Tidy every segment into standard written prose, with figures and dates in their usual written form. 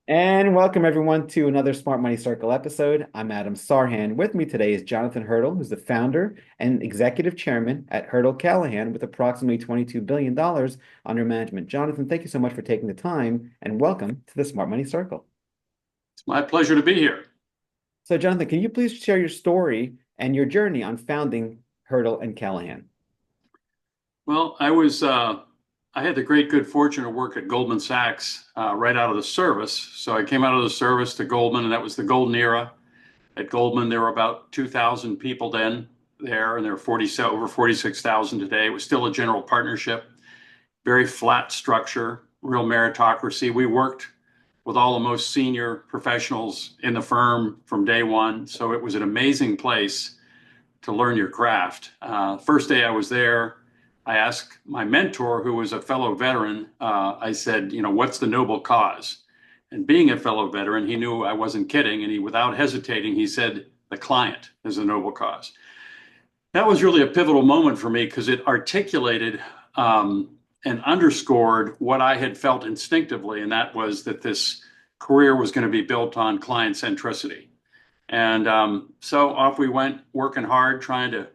And welcome everyone to another Smart Money Circle episode. I'm Adam Sarhan. With me today is Jonathan Hirtle, who's the founder and executive chairman at Hirtle Callaghan with approximately $22 billion under management. Jonathan, thank you so much for taking the time and welcome to the Smart Money Circle. It's my pleasure to be here. So, Jonathan, can you please share your story and your journey on founding Hirtle and Callaghan? Well, I had the great good fortune to work at Goldman Sachs right out of the service. So I came out of the service to Goldman, and that was the golden era. At Goldman, there were about 2,000 people then there, and there were over 46,000 today. It was still a general partnership, very flat structure, real meritocracy. We worked with all the most senior professionals in the firm from day one. So it was an amazing place to learn your craft. First day I was there, I asked my mentor, who was a fellow veteran, I said, what's the noble cause? And being a fellow veteran, he knew I wasn't kidding. And without hesitating, he said, the client is the noble cause. That was really a pivotal moment for me because it articulated and underscored what I had felt instinctively. And that was that this career was going to be built on client centricity. And so off we went, working hard, trying to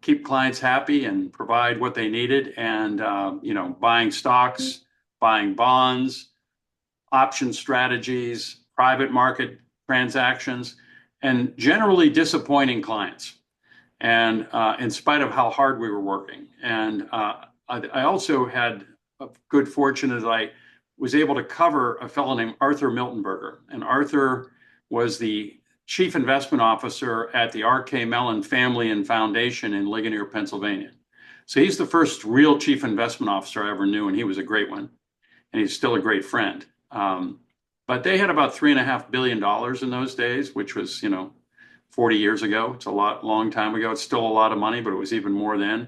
keep clients happy and provide what they needed. And, buying stocks, buying bonds, option strategies, private market transactions, and generally disappointing clients. And in spite of how hard we were working. And I also had a good fortune that I was able to cover a fellow named Arthur Miltenberger. And Arthur was the chief investment officer at the R.K. Mellon Family and Foundation in Ligonier, Pennsylvania. So he's the first real chief investment officer I ever knew, and he was a great one. And he's still a great friend. But they had about $3.5 billion in those days, which was, 40 years ago. It's a long time ago. It's still a lot of money, but it was even more then.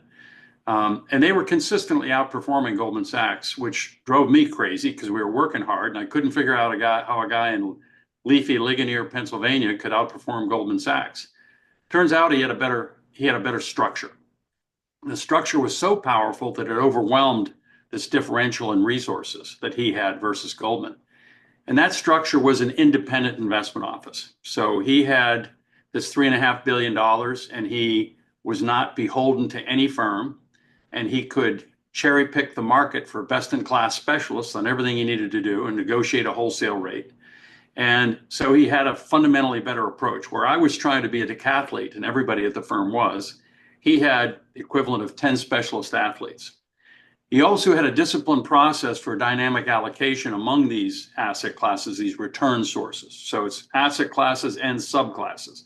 And they were consistently outperforming Goldman Sachs, which drove me crazy because we were working hard, and I couldn't figure out how a guy in leafy Ligonier, Pennsylvania could outperform Goldman Sachs. Turns out he had a better structure. The structure was so powerful that it overwhelmed this differential in resources that he had versus Goldman. And that structure was an independent investment office. So he had this $3.5 billion, and he was not beholden to any firm, and he could cherry pick the market for best-in-class specialists on everything he needed to do and negotiate a wholesale rate. And so he had a fundamentally better approach. Where I was trying to be a decathlete, and everybody at the firm was, he had the equivalent of 10 specialist athletes. He also had a disciplined process for dynamic allocation among these asset classes, these return sources. So it's asset classes and subclasses.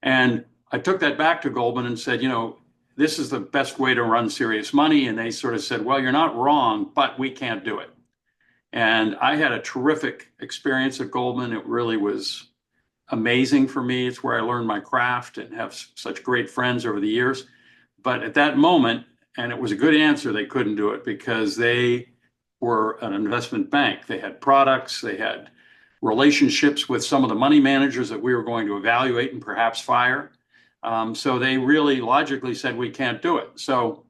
And I took that back to Goldman and said, this is the best way to run serious money. And they sort of said, well, you're not wrong, but we can't do it. And I had a terrific experience at Goldman. It really was amazing for me. It's where I learned my craft and have such great friends over the years. But at that moment, and it was a good answer, they couldn't do it because they were an investment bank. They had products, they had relationships with some of the money managers that we were going to evaluate and perhaps fire. So they really logically said, we can't do it. So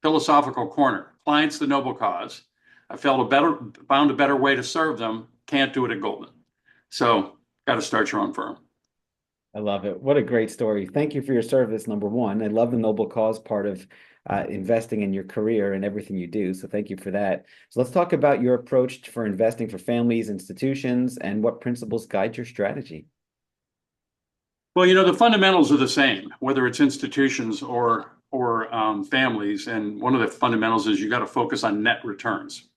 philosophical corner, clients, the noble cause. I found a better way to serve them. Can't do it at Goldman. So got to start your own firm. I love it. What a great story. Thank you for your service, number one. I love the noble cause part of investing in your career and everything you do. So thank you for that. So let's talk about your approach for investing for families, institutions, and what principles guide your strategy. Well, the fundamentals are the same, whether it's institutions or families. And one of the fundamentals is you got to focus on net returns.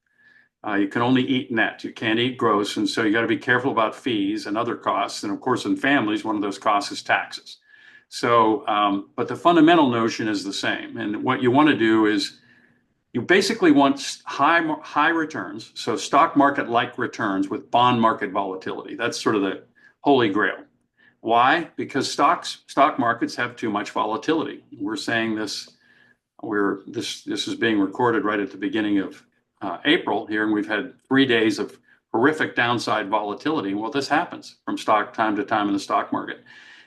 You can only eat net. You can't eat gross. And so you got to be careful about fees and other costs. And of course, in families, one of those costs is taxes. So, but the fundamental notion is the same. And what you want to do is you basically want high returns. So stock market-like returns with bond market volatility. That's sort of the holy grail. Why? Because stock markets have too much volatility. We're saying this, this is being recorded right at the beginning of April here, and we've had 3 days of horrific downside volatility. Well, this happens from time to time in the stock market.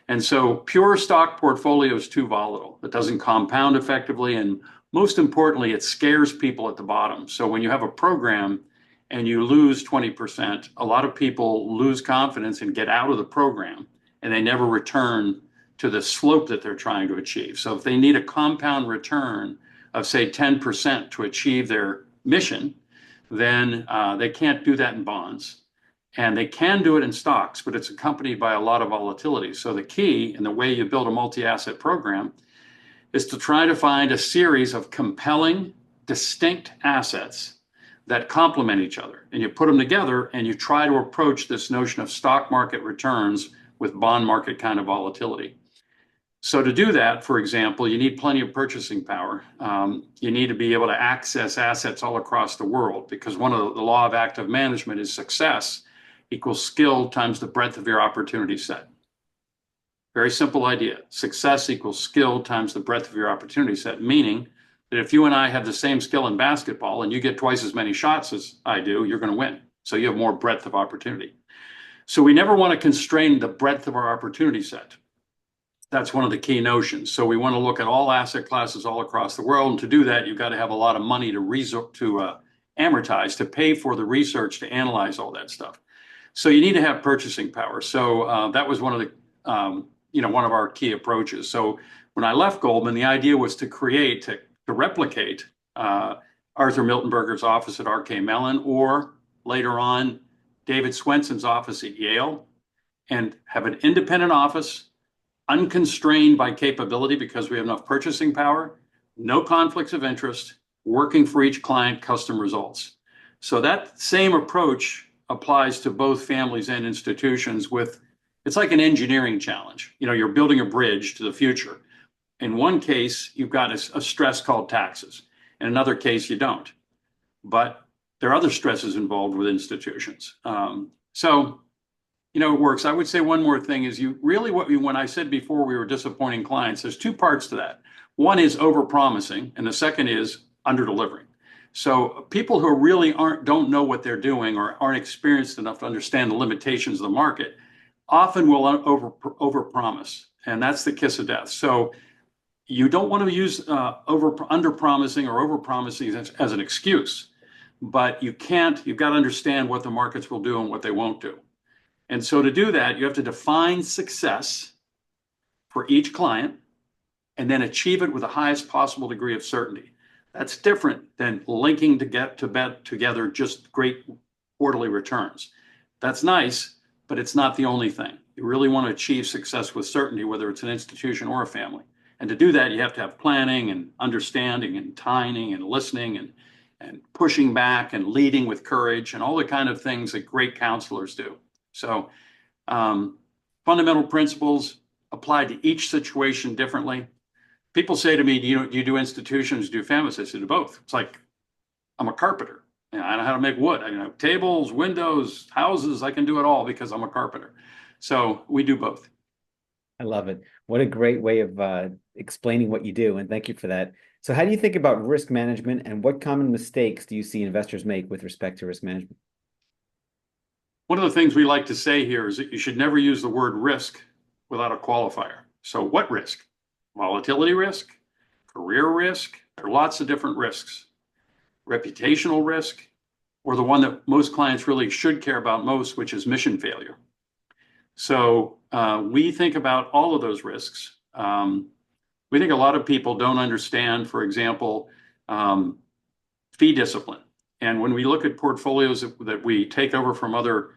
And so pure stock portfolio is too volatile. It doesn't compound effectively. And most importantly, it scares people at the bottom. So when you have a program and you lose 20%, a lot of people lose confidence and get out of the program, and they never return to the slope that they're trying to achieve. So if they need a compound return of, say, 10% to achieve their mission, then they can't do that in bonds. And they can do it in stocks, but it's accompanied by a lot of volatility. So the key in the way you build a multi-asset program is to try to find a series of compelling, distinct assets that complement each other. And you put them together and you try to approach this notion of stock market returns with bond market kind of volatility. So to do that, for example, you need plenty of purchasing power. You need to be able to access assets all across the world, because one of the law of active management is success equals skill times the breadth of your opportunity set. Very simple idea. Success equals skill times the breadth of your opportunity set, meaning that if you and I have the same skill in basketball and you get twice as many shots as I do, you're going to win. So you have more breadth of opportunity. So we never want to constrain the breadth of our opportunity set. That's one of the key notions. So we want to look at all asset classes all across the world. And to do that, you've got to have a lot of money to amortize, to pay for the research, to analyze all that stuff. So you need to have purchasing power. So that was one of the, one of our key approaches. So when I left Goldman, the idea was to replicate Arthur Miltenberger's office at R.K. Mellon, or later on David Swenson's office at Yale, and have an independent office, unconstrained by capability because we have enough purchasing power, no conflicts of interest, working for each client, custom results. So that same approach applies to both families and institutions. It's like an engineering challenge. You're building a bridge to the future. In one case, you've got a stress called taxes. In another case, you don't. But there are other stresses involved with institutions. It works. I would say one more thing is when I said before we were disappointing clients, there's two parts to that. One is overpromising, and the second is underdelivering. So people who really don't know what they're doing or aren't experienced enough to understand the limitations of the market often will overpromise, and that's the kiss of death. So you don't want to use underpromising or overpromising as an excuse, but you've got to understand what the markets will do and what they won't do. And so to do that, you have to define success for each client and then achieve it with the highest possible degree of certainty. That's different than linking together just great quarterly returns. That's nice, but it's not the only thing. You really want to achieve success with certainty, whether it's an institution or a family. And to do that, you have to have planning and understanding and timing and listening and pushing back and leading with courage and all the kind of things that great counselors do. So fundamental principles apply to each situation differently. People say to me, do you do institutions, do you families? I say, do both. It's like, I'm a carpenter. I know how to make wood. I know tables, windows, houses. I can do it all because I'm a carpenter. So we do both. I love it. What a great way of explaining what you do. And thank you for that. So how do you think about risk management, and what common mistakes do you see investors make with respect to risk management? One of the things we like to say here is that you should never use the word risk without a qualifier. So what risk? Volatility risk, career risk. There are lots of different risks. Reputational risk, or the one that most clients really should care about most, which is mission failure. So we think about all of those risks. We think a lot of people don't understand, for example, fee discipline. And when we look at portfolios that we take over from other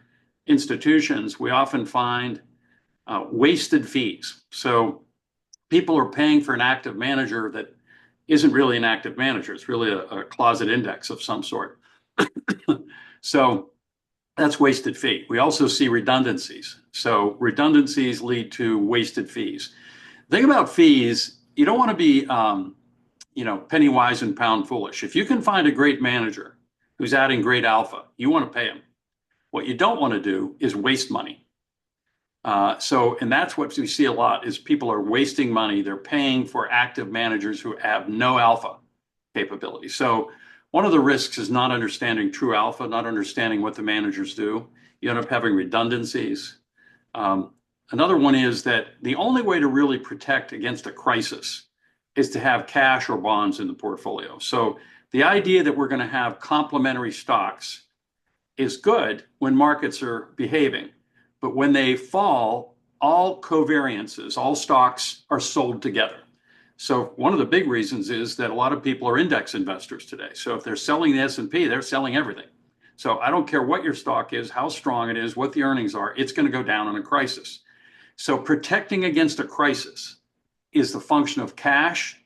institutions, we often find wasted fees. So people are paying for an active manager that isn't really an active manager. It's really a closet index of some sort. So that's wasted fee. We also see redundancies. So redundancies lead to wasted fees. The thing about fees, you don't want to be penny wise and pound foolish. If you can find a great manager who's adding great alpha, you want to pay him. What you don't want to do is waste money. And that's what we see a lot, is people are wasting money. They're paying for active managers who have no alpha capability. So one of the risks is not understanding true alpha, not understanding what the managers do. You end up having redundancies. Another one is that the only way to really protect against a crisis is to have cash or bonds in the portfolio. So the idea that we're going to have complementary stocks is good when markets are behaving. But when they fall, all covariances, all stocks are sold together. So one of the big reasons is that a lot of people are index investors today. So if they're selling the S&P, they're selling everything. So I don't care what your stock is, how strong it is, what the earnings are, it's going to go down in a crisis. So protecting against a crisis is the function of cash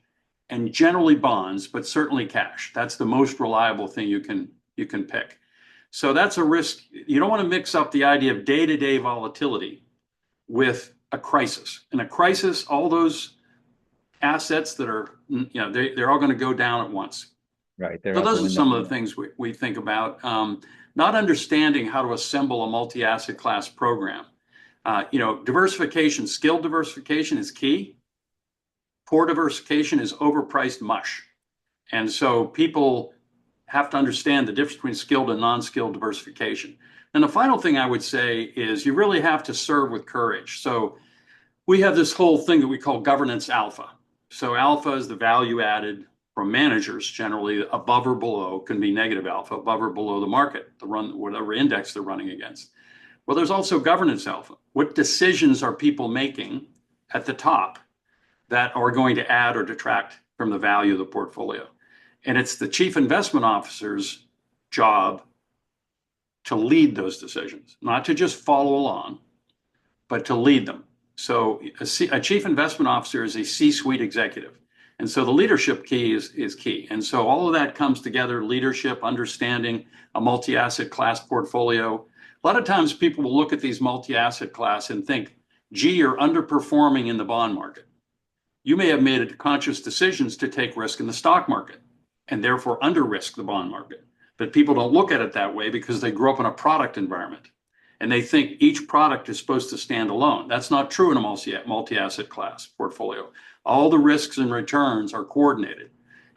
and generally bonds, but certainly cash. That's the most reliable thing you can pick. So that's a risk. You don't want to mix up the idea of day-to-day volatility with a crisis. In a crisis, all those assets that are, they're all going to go down at once. Right. They're So out the those are window. some of the things we think about. Not understanding how to assemble a multi-asset class program. Diversification, skill diversification is key. Poor diversification is overpriced mush. And so people have to understand the difference between skilled and non-skilled diversification. And the final thing I would say is you really have to serve with courage. So we have this whole thing that we call governance alpha. So alpha is the value added from managers, generally above or below, can be negative alpha, above or below the market, whatever index they're running against. Well, there's also governance alpha. What decisions are people making at the top that are going to add or detract from the value of the portfolio? And it's the chief investment officer's job to lead those decisions, not to just follow along, but to lead them. So a chief investment officer is a C-suite executive. And so the leadership key is key. And so all of that comes together, leadership, understanding a multi-asset class portfolio. A lot of times people will look at these multi-asset class and think, gee, you're underperforming in the bond market. You may have made conscious decisions to take risk in the stock market and therefore under-risk the bond market. But people don't look at it that way because they grew up in a product environment and they think each product is supposed to stand alone. That's not true in a multi-asset class portfolio. All the risks and returns are coordinated.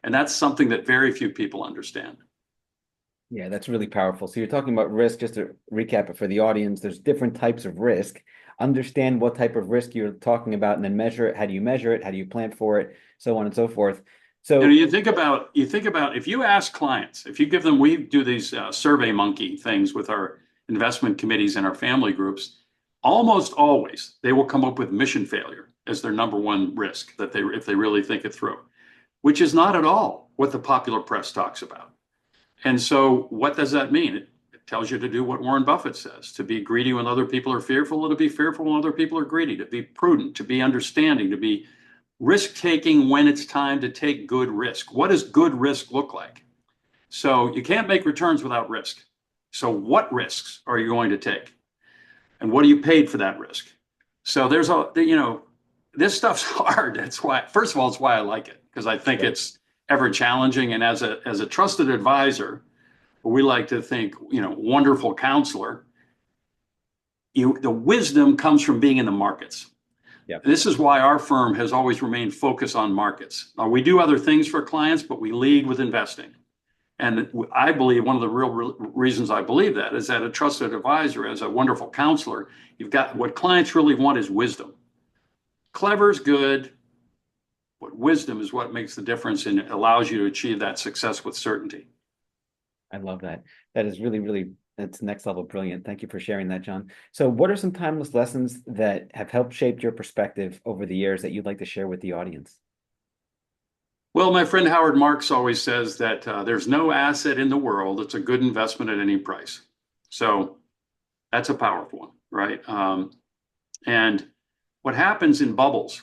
And that's something that very few people understand. Yeah, that's really powerful. So you're talking about risk, just to recap it for the audience, there's different types of risk. Understand what type of risk you're talking about and then measure it. How do you measure it? How do you plan for it? So on and so forth. So you think about if you ask clients, if you give them, we do these survey monkey things with our investment committees and our family groups, almost always they will come up with mission failure as their number one risk that if they really think it through, which is not at all what the popular press talks about. And so what does that mean? It tells you to do what Warren Buffett says, to be greedy when other people are fearful, and to be fearful when other people are greedy, to be prudent, to be understanding, to be risk-taking when it's time to take good risk. What does good risk look like? So you can't make returns without risk. So what risks are you going to take? And what are you paid for that risk? So there's this stuff's hard. That's why, first of all, it's why I like it, because I think it's ever challenging. And as a trusted advisor, we like to think, wonderful counselor, the wisdom comes from being in the markets. Yep. This is why our firm has always remained focused on markets. Now, we do other things for clients, but we lead with investing. And I believe one of the real reasons I believe that is that a trusted advisor, as a wonderful counselor, you've got what clients really want is wisdom. Clever is good, but wisdom is what makes the difference and it allows you to achieve that success with certainty. I love that. That is really, really, that's next level brilliant. Thank you for sharing that, John. So what are some timeless lessons that have helped shape your perspective over the years that you'd like to share with the audience? Well, my friend Howard Marks always says that there's no asset in the world that's a good investment at any price. So that's a powerful one, right? And what happens in bubbles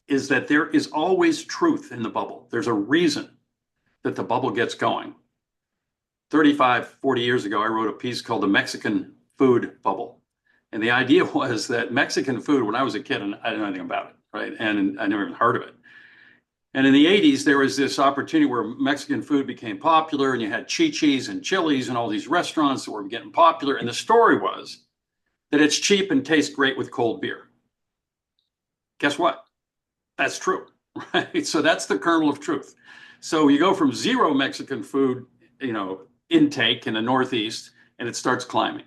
is that there is always truth in the bubble. There's a reason that the bubble gets going. 35, 40 years ago, I wrote a piece called The Mexican Food Bubble. And the idea was that Mexican food, when I was a kid, and I didn't know anything about it, right? And I never even heard of it. And in the 80s, there was this opportunity where Mexican food became popular, and you had Chi-Chi's and Chili's and all these restaurants that were getting popular. And the story was that it's cheap and tastes great with cold beer. Guess what? That's true, right? So that's the kernel of truth. So you go from zero Mexican food, intake in the Northeast, and it starts climbing.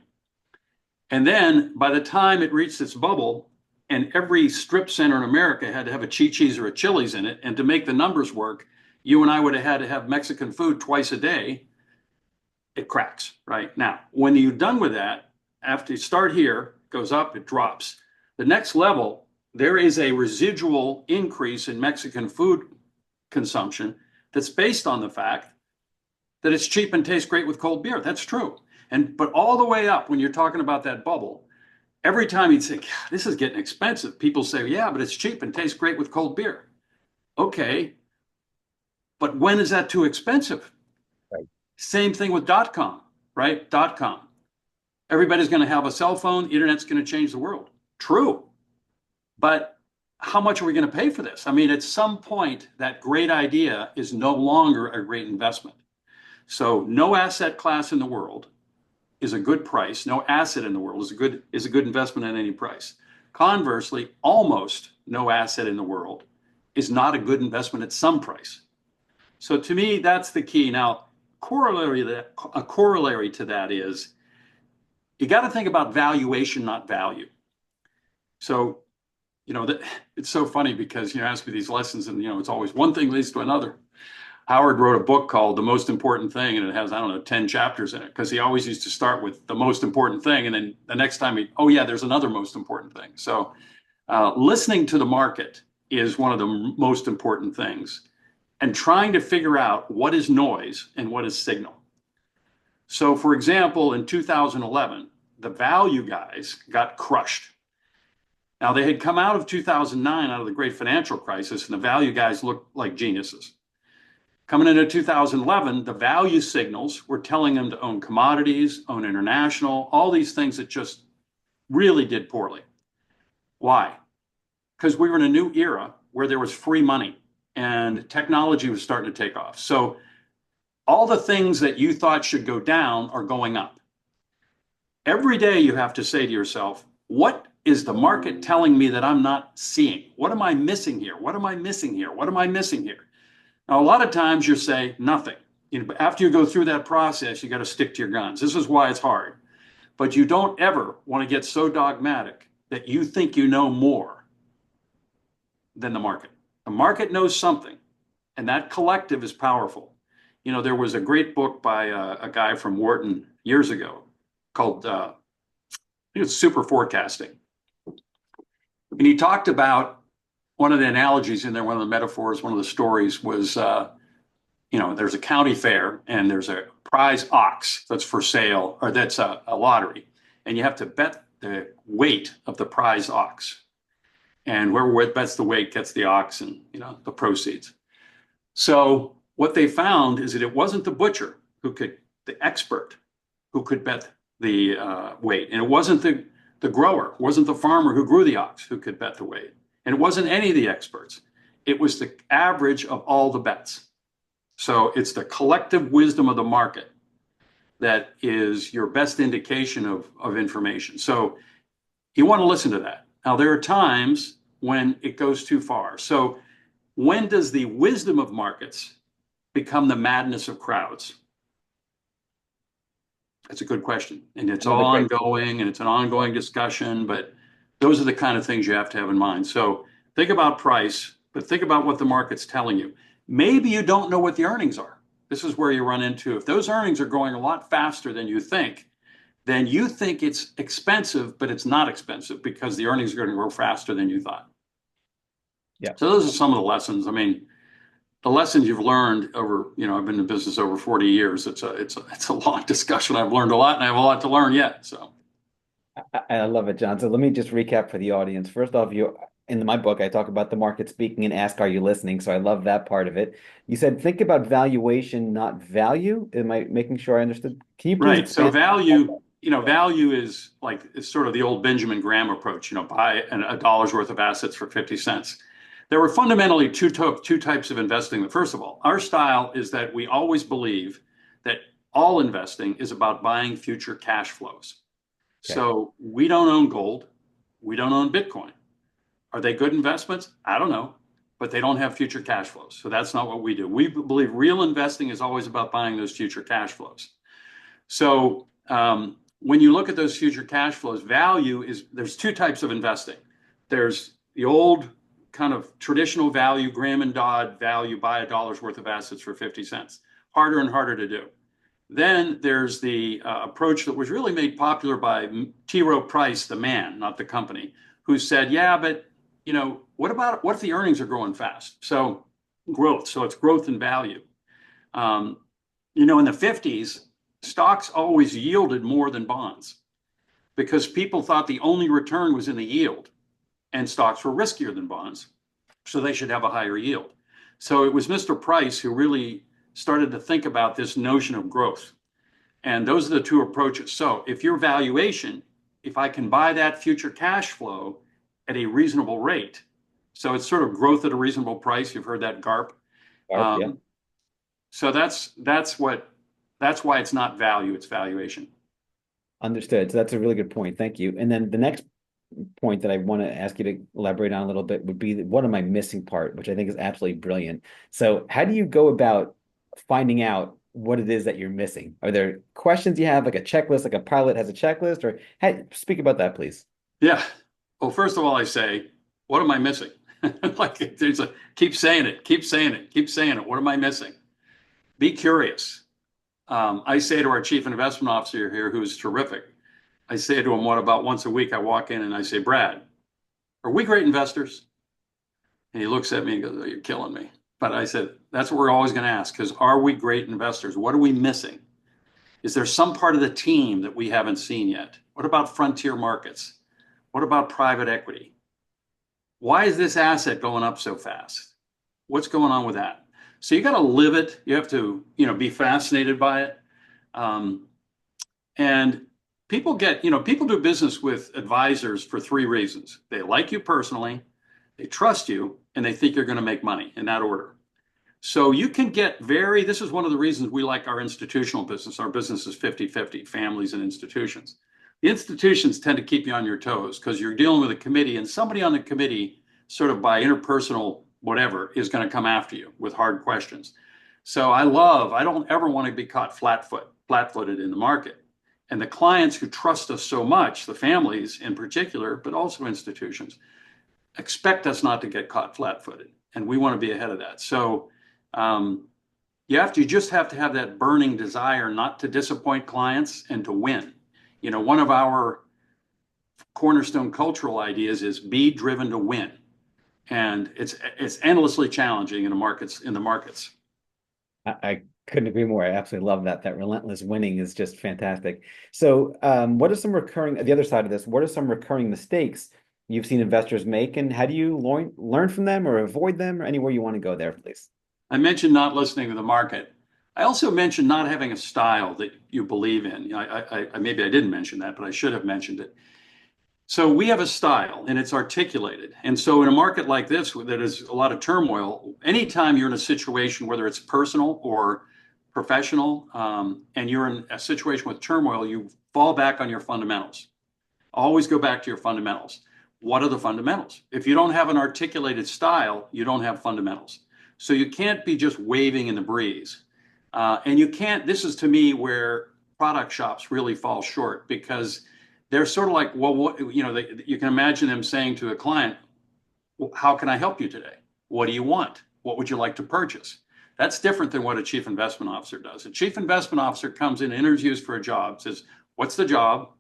And then by the time it reached its bubble, and every strip center in America had to have a Chi-Chi's or a Chili's in it, and to make the numbers work, you and I would have had to have Mexican food twice a day. it cracks, right? Now, when you're done with that, after you start here, it goes up, it drops. The next level, there is a residual increase in Mexican food consumption that's based on the fact that it's cheap and tastes great with cold beer. That's true. But all the way up, when you're talking about that bubble, every time you'd say, this is getting expensive, people say, yeah, but it's cheap and tastes great with cold beer. Okay, but when is that too expensive? Right. Same thing with .com, right? .com. Everybody's going to have a cell phone. The internet's going to change the world. True. But how much are we going to pay for this? I mean, at some point, that great idea is no longer a great investment. So no asset class in the world is a good price. No asset in the world is a good investment at any price. Conversely, almost no asset in the world is not a good investment at some price. So to me, that's the key. Now, a corollary to that is you got to think about valuation, not value. So, it's so funny because, ask me these lessons and, it's always one thing leads to another. Howard wrote a book called The Most Important Thing, and it has, 10 chapters in it, because he always used to start with the most important thing. And then the next time there's another most important thing. So listening to the market is one of the most important things, and trying to figure out what is noise and what is signal. So, for example, in 2011, the value guys got crushed. Now, they had come out of 2009, out of the great financial crisis, and the value guys looked like geniuses. Coming into 2011, the value signals were telling them to own commodities, own international, all these things that just really did poorly. Why? Because we were in a new era where there was free money and technology was starting to take off. So all the things that you thought should go down are going up. Every day you have to say to yourself, what is the market telling me that I'm not seeing? What am I missing here? What am I missing here? What am I missing here? Now, a lot of times you say nothing. After you go through that process, you got to stick to your guns. This is why it's hard. But you don't ever want to get so dogmatic that you think you know more than the market. The market knows something, and that collective is powerful. There was a great book by a guy from Wharton years ago called, I think it's Super Forecasting. And he talked about one of the analogies in there, one of the metaphors, one of the stories was, there's a county fair and there's a prize ox that's for sale, or that's a lottery. And you have to bet the weight of the prize ox. And whoever bets the weight gets the ox and, the proceeds. So what they found is that it wasn't the butcher the expert who could bet the weight. And it wasn't the grower, it wasn't the farmer who grew the ox who could bet the weight. And it wasn't any of the experts. It was the average of all the bets. So it's the collective wisdom of the market that is your best indication of information. So you want to listen to that. Now, there are times when it goes too far. So when does the wisdom of markets become the madness of crowds? That's a good question. And it's all ongoing, and it's an ongoing discussion, but those are the kind of things you have to have in mind. So think about price, but think about what the market's telling you. Maybe you don't know what the earnings are. This is where you run into, if those earnings are going a lot faster than you think, then you think it's expensive, but it's not expensive because the earnings are going to grow faster than you thought. Yeah. So those are some of the lessons. I mean, the lessons you've learned over, I've been in business over 40 years. It's a long discussion. I've learned a lot, and I have a lot to learn yet. So. I love it, John. So let me just recap for the audience. First off, in my book, I talk about the market speaking and ask, are you listening? So I love that part of it. You said, think about valuation, not value. Am I making sure I understood? Can you please expand? So value, Yeah. Value is it's sort of the old Benjamin Graham approach, buy a dollar's worth of assets for 50 cents. There were fundamentally two types of investing. First of all, our style is that we always believe that all investing is about buying future cash flows. Okay. So we don't own gold. We don't own Bitcoin. Are they good investments? I don't know, but they don't have future cash flows. So that's not what we do. We believe real investing is always about buying those future cash flows. So when you look at those future cash flows, there's two types of investing. There's the old kind of traditional value, Graham and Dodd value, buy a dollar's worth of assets for 50 cents. Harder and harder to do. Then there's the approach that was really made popular by T. Rowe Price, the man, not the company, who said, yeah, but what if the earnings are growing fast? So growth, so it's growth and value. Um, in the 50s, stocks always yielded more than bonds because people thought the only return was in the yield, and stocks were riskier than bonds, so they should have a higher yield. So it was Mr. Price who really started to think about this notion of growth. And those are the two approaches. So if your valuation, if I can buy that future cash flow at a reasonable rate, so it's sort of growth at a reasonable price. You've heard that GARP. Yeah. Um, so that's why it's not value, it's valuation. Understood. So that's a really good point. Thank you. And then the next point that I want to ask you to elaborate on a little bit would be what am I missing part, which I think is absolutely brilliant. So how do you go about finding out what it is that you're missing? Are there questions you have, like a checklist, like a pilot has a checklist, or speak about that, please? Yeah. Well, first of all, I say, what am I missing? Like keep saying it, keep saying it, keep saying it. What am I missing? Be curious. I say to our chief investment officer here, who's terrific, I say to him, what about once a week? I walk in and I say, Brad, are we great investors? And he looks at me and goes, oh, you're killing me. But I said, that's what we're always going to ask, because are we great investors? What are we missing? Is there some part of the team that we haven't seen yet? What about frontier markets? What about private equity? Why is this asset going up so fast? What's going on with that? So you got to live it. You have to, be fascinated by it. Um, and people do business with advisors for three reasons. They like you personally, they trust you, and they think you're going to make money in that order. So you can get this is one of the reasons we like our institutional business. Our business is 50-50, families and institutions. The institutions tend to keep you on your toes because you're dealing with a committee, and somebody on the committee, sort of by interpersonal whatever, is going to come after you with hard questions. So I don't ever want to be caught flat-footed in the market. And the clients who trust us so much, the families in particular, but also institutions, expect us not to get caught flat-footed, and we want to be ahead of that. So you just have to have that burning desire not to disappoint clients and to win. One of our cornerstone cultural ideas is be driven to win, and it's endlessly challenging in the markets. I couldn't agree more. I absolutely love that. That relentless winning is just fantastic. So, what are the other side of this, what are some recurring mistakes you've seen investors make, and how do you learn from them or avoid them, or anywhere you want to go there, please? I mentioned not listening to the market. I also mentioned not having a style that you believe in. Maybe I didn't mention that, but I should have mentioned it. So we have a style and it's articulated. And so in a market like this, that is a lot of turmoil, anytime you're in a situation, whether it's personal or professional, and you're in a situation with turmoil, you fall back on your fundamentals. Always go back to your fundamentals. What are the fundamentals? If you don't have an articulated style, you don't have fundamentals. So you can't be just waving in the breeze. And you can't, this is to me where product shops really fall short, because they're sort of like, well, you can imagine them saying to a client, well, how can I help you today? What do you want? What would you like to purchase? That's different than what a chief investment officer does. A chief investment officer comes in, interviews for a job, says, what's the job?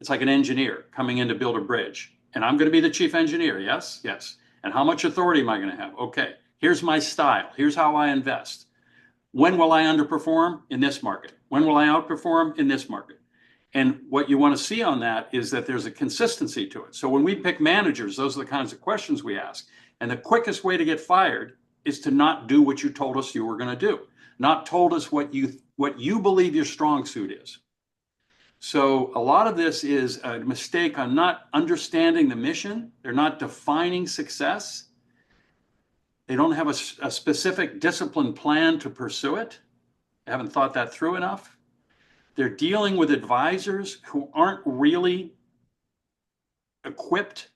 It's like an engineer coming in to build a bridge. And I'm going to be the chief engineer. Yes, yes. And how much authority am I going to have? Okay, here's my style. Here's how I invest. When will I underperform? In this market. When will I outperform? In this market. And what you want to see on that is that there's a consistency to it. So when we pick managers, those are the kinds of questions we ask. And the quickest way to get fired is to not do what you told us you were going to do, not told us what you believe your strong suit is. So a lot of this is a mistake on not understanding the mission. They're not defining success. They don't have a specific discipline plan to pursue it. They haven't thought that through enough. They're dealing with advisors who aren't really equipped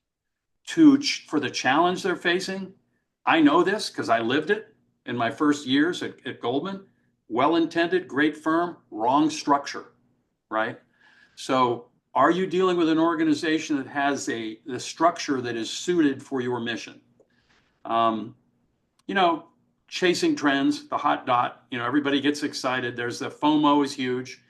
for the challenge they're facing. I know this because I lived it in my first years at Goldman. Well-intended, great firm, wrong structure, right? So are you dealing with an organization that has the structure that is suited for your mission? You know, chasing trends, the hot dot. Everybody gets excited. There's the FOMO is huge.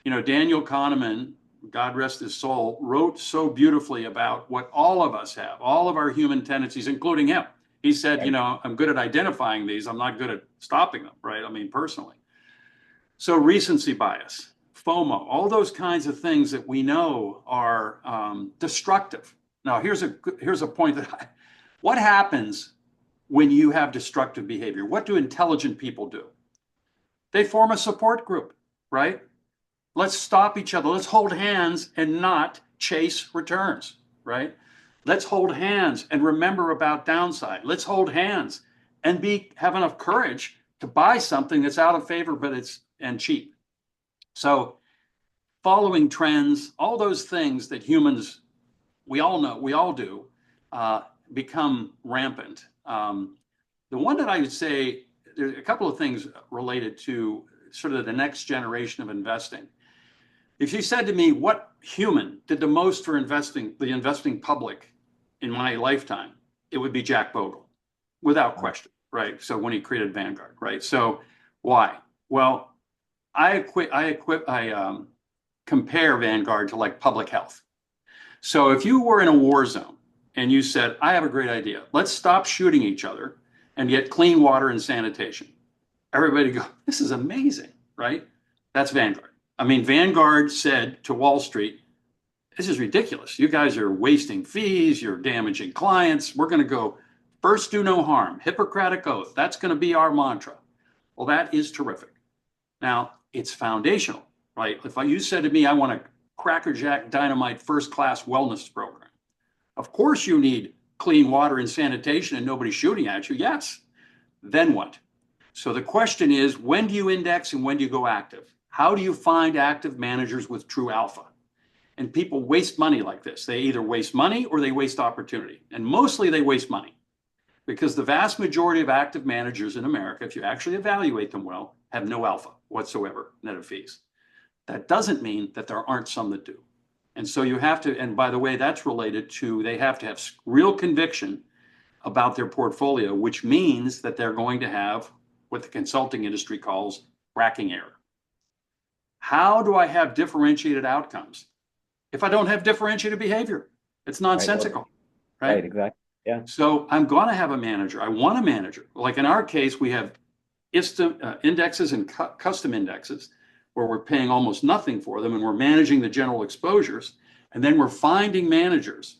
Daniel Kahneman, God rest his soul, wrote so beautifully about what all of us have, all of our human tendencies, including him. He said, Right. I'm good at identifying these. I'm not good at stopping them, right? I mean, personally. So recency bias, FOMO, all those kinds of things that we know are destructive. Now, here's a point what happens when you have destructive behavior? What do intelligent people do? They form a support group, right? Let's stop each other. Let's hold hands and not chase returns, right? Let's hold hands and remember about downside. Let's hold hands and have enough courage to buy something that's out of favor, but it's cheap. So following trends, all those things that humans, we all know, we all do, become rampant. The one that I would say, there's a couple of things related to sort of the next generation of investing. If you said to me, what human did the most for the investing public in my lifetime, it would be Jack Bogle, without question, right? So when he created Vanguard, right? So why? Well, I compare Vanguard to like public health. So if you were in a war zone and you said, I have a great idea, let's stop shooting each other and get clean water and sanitation. Everybody go, this is amazing, right? That's Vanguard. I mean, Vanguard said to Wall Street, this is ridiculous. You guys are wasting fees. You're damaging clients. We're going to go first, do no harm. Hippocratic oath. That's going to be our mantra. Well, that is terrific. Now, it's foundational, right? If you said to me, I want a crackerjack dynamite first-class wellness program, of course you need clean water and sanitation and nobody shooting at you. Yes. Then what? So the question is, when do you index and when do you go active? How do you find active managers with true alpha? And people waste money like this. They either waste money or they waste opportunity. And mostly they waste money because the vast majority of active managers in America, if you actually evaluate them well, have no alpha whatsoever, net of fees. That doesn't mean that there aren't some that do. And so you have to, and by the way, that's related to, they have to have real conviction about their portfolio, which means that they're going to have what the consulting industry calls tracking error. How do I have differentiated outcomes if I don't have differentiated behavior? It's nonsensical, right? Right, exactly. Yeah. So I'm going to have a manager. I want a manager. Like in our case, we have indexes and custom indexes where we're paying almost nothing for them and we're managing the general exposures. And then we're finding managers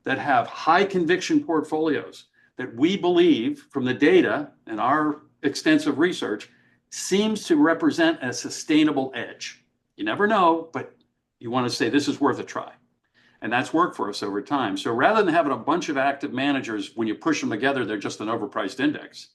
that have high conviction portfolios that we believe from the data and our extensive research seems to represent a sustainable edge. You never know, but you want to say this is worth a try. And that's worked for us over time. So rather than having a bunch of active managers, when you push them together, they're just an overpriced index.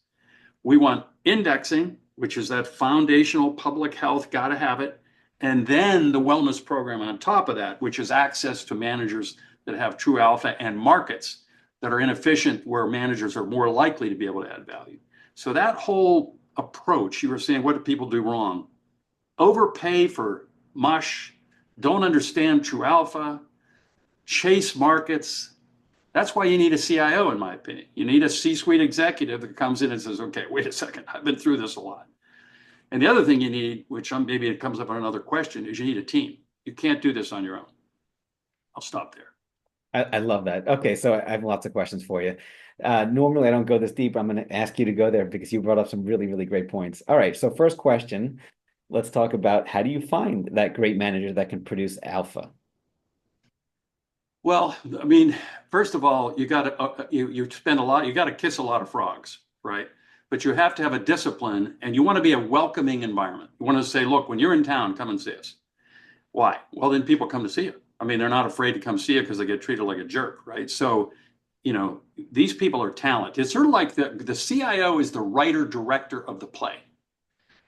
We want indexing, which is that foundational public health, got to have it. And then the wellness program on top of that, which is access to managers that have true alpha and markets that are inefficient where managers are more likely to be able to add value. So that whole approach, you were saying, what do people do wrong? Overpay for mush, don't understand true alpha, chase markets. That's why you need a CIO, in my opinion. You need a C-suite executive that comes in and says, okay, wait a second, I've been through this a lot. And the other thing you need, which maybe it comes up on another question, is you need a team. You can't do this on your own. I'll stop there. I love that. Okay, so I have lots of questions for you. Normally, I don't go this deep. I'm going to ask you to go there because you brought up some really, really great points. All right, so first question, let's talk about how do you find that great manager that can produce alpha? Well, I mean, first of all, you got to you spend a lot. You got to kiss a lot of frogs, right? But you have to have a discipline, and you want to be a welcoming environment. You want to say, look, when you're in town, come and see us. Why? Well, then people come to see you. I mean, they're not afraid to come see you because they get treated like a jerk, right? So, these people are talent. It's sort of like the CIO is the writer director of the play.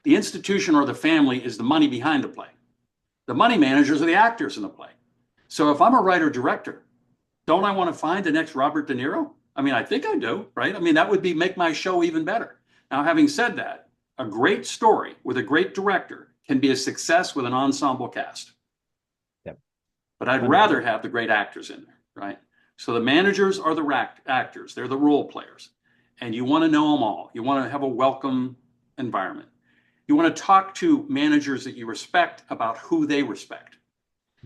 The institution or the family is the money behind the play. The money managers are the actors in the play. So if I'm a writer director, don't I want to find the next Robert De Niro? I mean, I think I do, right? I mean, that would make my show even better. Now, having said that, a great story with a great director can be a success with an ensemble cast. Yep. But I'd rather have the great actors in there, right? So the managers are the actors. They're the role players. and you want to know them all. You want to have a welcome environment. You want to talk to managers that you respect about who they respect.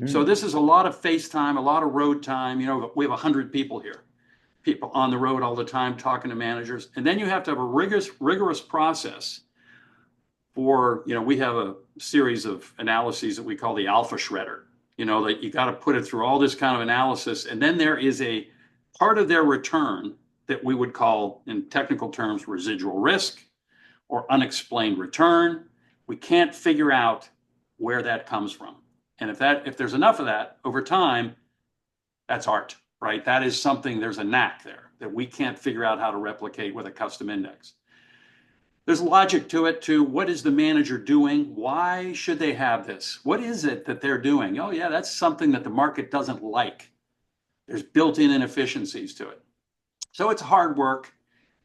So Hmm. this is a lot of face time, a lot of road time. You know, we have 100 people here, people on the road all the time talking to managers. And then you have to have a rigorous process for, you know, we have a series of analyses that we call the alpha shredder. You know, that you got to put it through all this kind of analysis. And then there is a part of their return that we would call, in technical terms, residual risk or unexplained return. We can't figure out where that comes from. And if there's enough of that over time, that's art, right? That is something, there's a knack there that we can't figure out how to replicate with a custom index. There's logic to it too. What is the manager doing? Why should they have this? What is it that they're doing? Oh yeah, that's something that the market doesn't like. There's built-in inefficiencies to it. So it's hard work.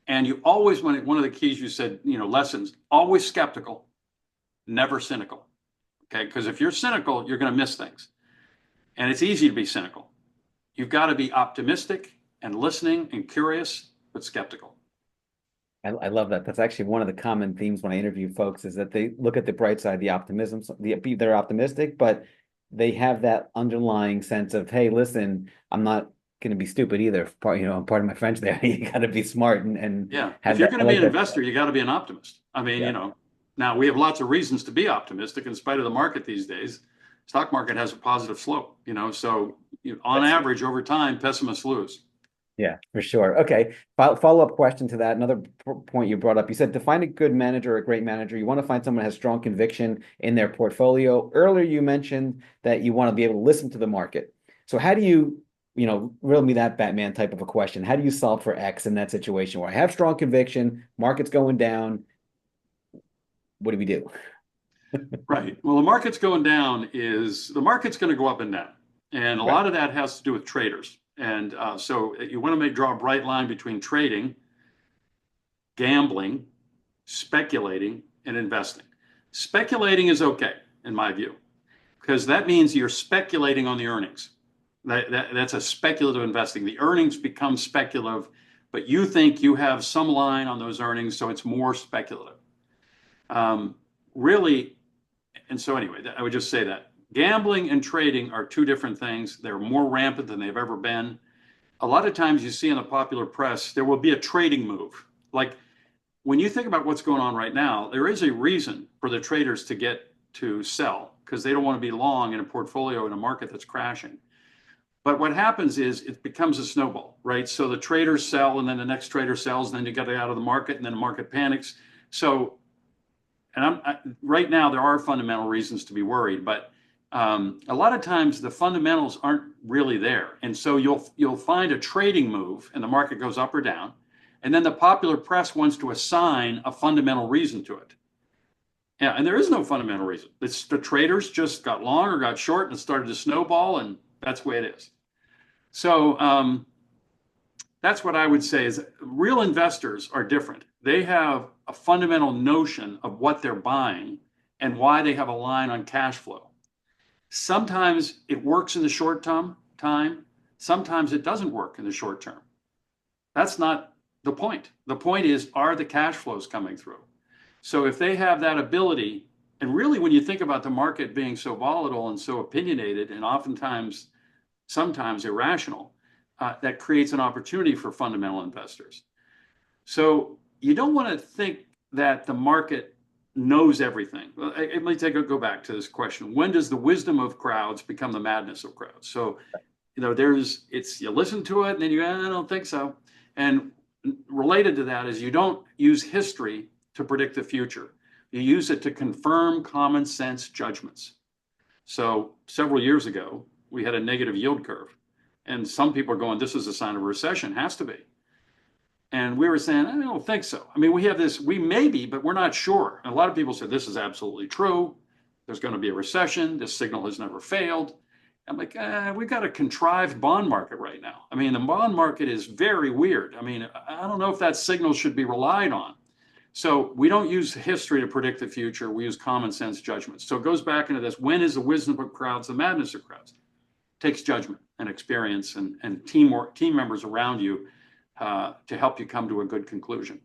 And you always, one of the keys you said, you know, lessons, always skeptical, never cynical. Okay, because if you're cynical, you're going to miss things. And it's easy to be cynical. You've got to be optimistic and listening and curious, but skeptical. I love that. That's actually one of the common themes when I interview folks is that they look at the bright side, the optimism, they're optimistic, but they have that underlying sense of, hey, listen, I'm not going to be stupid either. You know, pardon my French there. You got to be smart and Yeah, if have you're that. going I to be like an that. investor, you got to be an optimist. I mean, Yeah. you know, now we have lots of reasons to be optimistic in spite of the market these days. Stock market has a positive slope, you know, so on That's average over time, pessimists lose. Yeah, for sure. Okay. Follow-up question to that. Another point you brought up. You said to find a good manager or a great manager, you want to find someone who has strong conviction in their portfolio. Earlier, you mentioned that you want to be able to listen to the market. So how do you, you know, riddle me that Batman type of a question? How do you solve for X in that situation where I have strong conviction, market's going down? What do we do? Right. Well, the market's going down is the market's going to go up and down. And a Right. lot of that has to do with traders. And so you want to draw a bright line between trading, gambling, speculating, and investing. Speculating is okay, in my view, because that means you're speculating on the earnings. That's a speculative investing. The earnings become speculative, but you think you have some line on those earnings, so it's more speculative. Really, and so anyway, I would just say that gambling and trading are two different things. They're more rampant than they've ever been. A lot of times you see in the popular press, there will be a trading move. Like when you think about what's going on right now, there is a reason for the traders to get to sell because they don't want to be long in a portfolio in a market that's crashing. But what happens is it becomes a snowball, right? So the traders sell and then the next trader sells and then you get it out of the market and then the market panics. So, and right now there are fundamental reasons to be worried, but a lot of times the fundamentals aren't really there. And so you'll find a trading move and the market goes up or down. And then the popular press wants to assign a fundamental reason to it. Yeah, and there is no fundamental reason. It's the traders just got long or got short and it started to snowball, and that's the way it is. So that's what I would say is real investors are different. They have a fundamental notion of what they're buying and why they have a line on cash flow. Sometimes it works in the short term time. Sometimes it doesn't work in the short term. That's not the point. The point is, are the cash flows coming through? So if they have that ability, and really when you think about the market being so volatile and so opinionated and oftentimes, sometimes irrational, that creates an opportunity for fundamental investors. So you don't want to think that the market knows everything. Let me go back to this question. When does the wisdom of crowds become the madness of crowds? So, you know, you listen to it and then I don't think so. And related to that is you don't use history to predict the future. You use it to confirm common sense judgments. So several years ago, we had a negative yield curve. And some people are going, this is a sign of a recession, has to be. And we were saying, I don't think so. I mean, we have this, we may be, but we're not sure. And a lot of people said, this is absolutely true. There's going to be a recession. This signal has never failed. I'm like, we've got a contrived bond market right now. I mean, the bond market is very weird. I mean, I don't know if that signal should be relied on. So we don't use history to predict the future. We use common sense judgments. So it goes back into this, when is the wisdom of crowds the madness of crowds? It takes judgment and experience and team members around you to help you come to a good conclusion.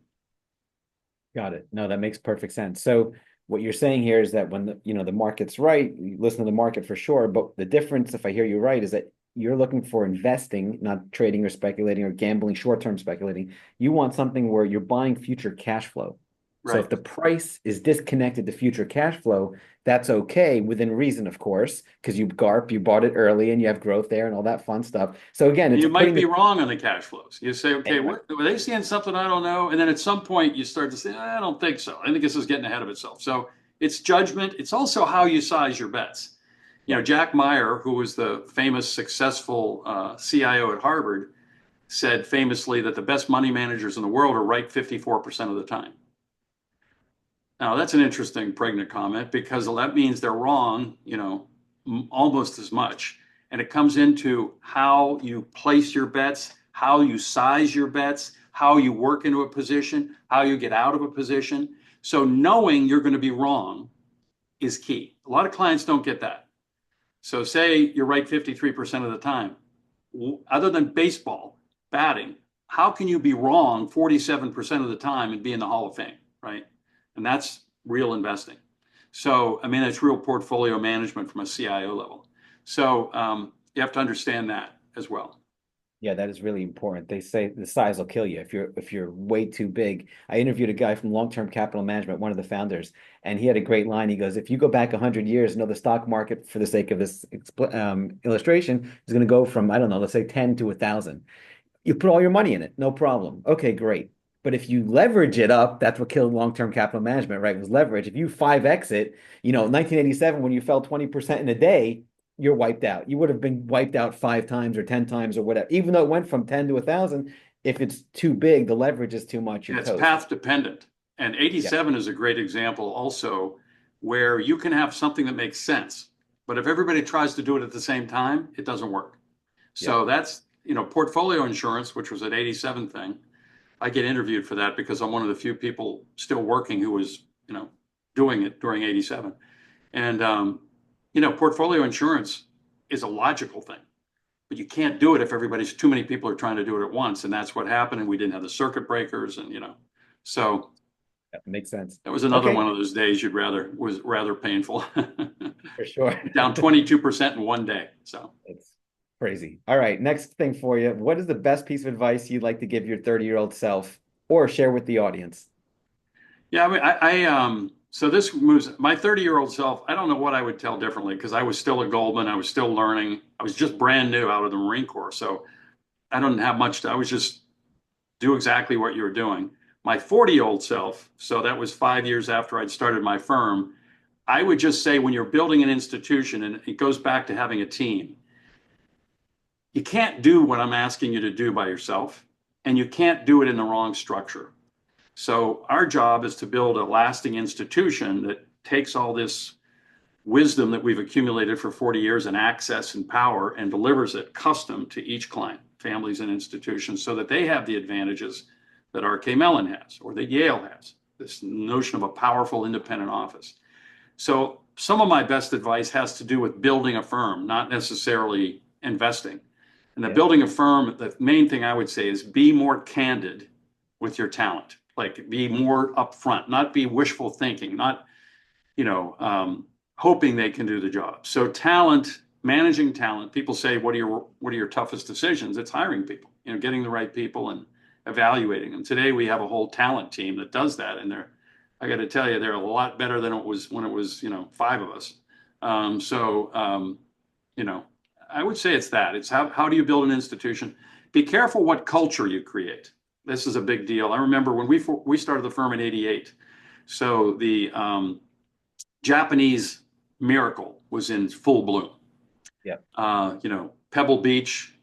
Got it. No, that makes perfect sense. So what you're saying here is that when the market's right, you listen to the market for sure. But the difference, if I hear you right, is that you're looking for investing, not trading or speculating or gambling, short-term speculating. You want something where you're buying future cash flow. So if Right. the price is disconnected to future cash flow, that's okay within reason, of course, because you bought it early and you have growth there and all that fun stuff. So again, And it's you might putting be the wrong on the cash flows. You say, okay, right. what were they seeing something I don't know? And then at some point you start to say, I don't think so. I think this is getting ahead of itself. So it's judgment. It's also how you size your bets. Right. Jack Meyer, who was the famous, successful CIO at Harvard, said famously that the best money managers in the world are right 54% of the time. Now, that's an interesting pregnant comment because that means they're wrong, almost as much. And it comes into how you place your bets, how you size your bets, how you work into a position, how you get out of a position. So knowing you're going to be wrong is key. A lot of clients don't get that. So say you're right 53% of the time. Other than baseball, batting, how can you be wrong 47% of the time and be in the Hall of Fame, right? And that's real investing. So, I mean, it's real portfolio management from a CIO level. So you have to understand that as well. Yeah, that is really important. They say the size will kill you if you're way too big. I interviewed a guy from Long-Term Capital Management, one of the founders, and he had a great line. He goes, "If you go back 100 years, the stock market, for the sake of this illustration, is going to go from, I don't know, let's say 10 to 1,000. You put all your money in it, no problem. Okay, great. But if you leverage it up, that's what killed long-term capital management, right? Was leverage. If you 5x it, 1987, when you fell 20% in a day, you're wiped out. You would have been wiped out 5 times or 10 times or whatever. Even though it went from 10 to 1,000, if it's too big, the leverage is too much, you're It's toast. path dependent. And Yeah, 87 is a great example also where you can have something that makes sense. But if everybody tries to do it at the same time, it doesn't work. yeah. So that's, portfolio insurance, which was an 87 thing. I get interviewed for that because I'm one of the few people still working who was, doing it during 87. And, portfolio insurance is a logical thing, but you can't do it if too many people are trying to do it at once. And that's what happened. And we didn't have the circuit breakers and, so Yeah, makes sense. that was another Okay, one of those days was rather painful. for sure. Down 22% in one day. So. It's crazy. All right, next thing for you. What is the best piece of advice you'd like to give your 30-year-old self or share with the audience? Yeah, I mean, so this moves my 30-year-old self. I don't know what I would tell differently because I was still at Goldman. I was still learning. I was just brand new out of the Marine Corps. So I don't have much I was just do exactly what you were doing. My 40-year-old self, so that was 5 years after I'd started my firm, I would just say when you're building an institution, and it goes back to having a team, you can't do what I'm asking you to do by yourself, and you can't do it in the wrong structure. So our job is to build a lasting institution that takes all this wisdom that we've accumulated for 40 years and access and power and delivers it custom to each client, families and institutions, so that they have the advantages that R.K. Mellon has or that Yale has, this notion of a powerful independent office. So some of my best advice has to do with building a firm, not necessarily investing. And the Yeah. building a firm, the main thing I would say is be more candid with your talent. Like be more upfront, not be wishful thinking, not hoping they can do the job. So talent, managing talent. People say, "What are your toughest decisions?" It's hiring people, getting the right people and evaluating them. Today we have a whole talent team that does that, and I got to tell you, they're a lot better than it was when it was 5 of us. So I would say it's that. It's how do you build an institution? Be careful what culture you create. This is a big deal. I remember when we started the firm in '88. So the Japanese miracle was in full bloom. Yeah. Pebble Beach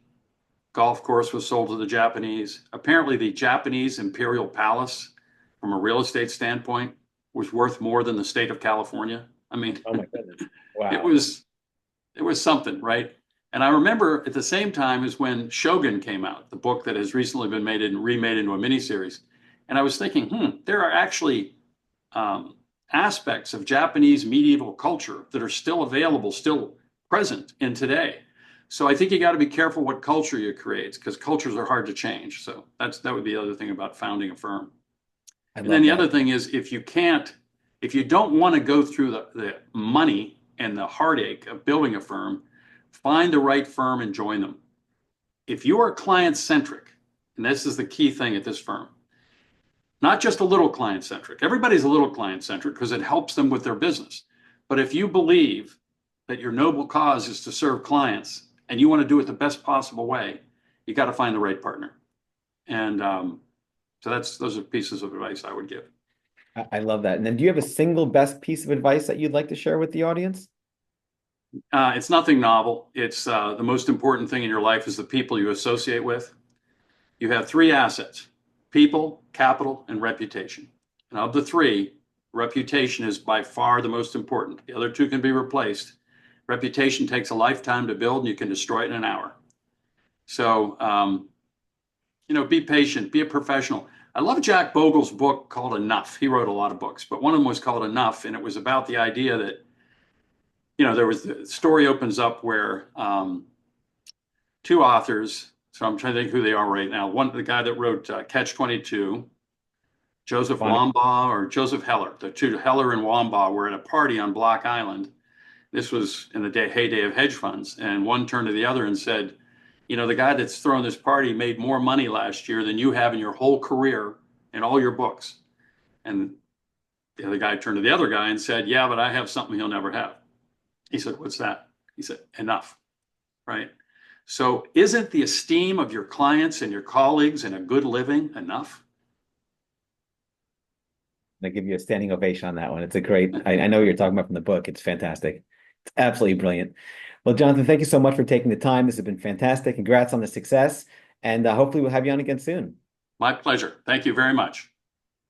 golf course was sold to the Japanese. Apparently, the Japanese Imperial Palace, from a real estate standpoint, was worth more than the state of California. I mean, Oh my goodness. it Wow. was something, right? And I remember at the same time is when Shogun came out, the book that has recently been remade into a miniseries. And I was thinking, there are actually aspects of Japanese medieval culture that are still available, still present in today. So I think you got to be careful what culture you create because cultures are hard to change. So that would be the other thing about founding a firm. I And then love the that. other thing is if you don't want to go through the money and the heartache of building a firm, find the right firm and join them. If you are client centric, and this is the key thing at this firm, not just a little client centric, everybody's a little client centric because it helps them with their business. But if you believe that your noble cause is to serve clients and you want to do it the best possible way, you got to find the right partner. And so those are pieces of advice I would give. I love that. And then do you have a single best piece of advice that you'd like to share with the audience? It's nothing novel. It's the most important thing in your life is the people you associate with. You have three assets: people, capital, and reputation. And of the three, reputation is by far the most important. The other two can be replaced. Reputation takes a lifetime to build, and you can destroy it in an hour. So, be patient, be a professional. I love Jack Bogle's book called Enough. He wrote a lot of books, but one of them was called Enough, and it was about the idea that, there was the story opens up where two authors, so I'm trying to think who they are right now. One, the guy that wrote Catch 22, Joseph Bonnie. Wambaugh or Joseph Heller. The two, Heller and Wambaugh, were at a party on Block Island. This was in the heyday of hedge funds. And one turned to the other and said, the guy that's throwing this party made more money last year than you have in your whole career in all your books. And the other guy turned to the other guy and said, yeah, but I have something he'll never have. He said, what's that? He said, enough, right? So isn't the esteem of your clients and your colleagues and a good living enough? I give you a standing ovation on that one. It's a great, I know what you're talking about from the book. It's fantastic. It's absolutely brilliant. Well, Jonathan, thank you so much for taking the time. This has been fantastic. Congrats on the success. And hopefully we'll have you on again soon. My pleasure. Thank you very much.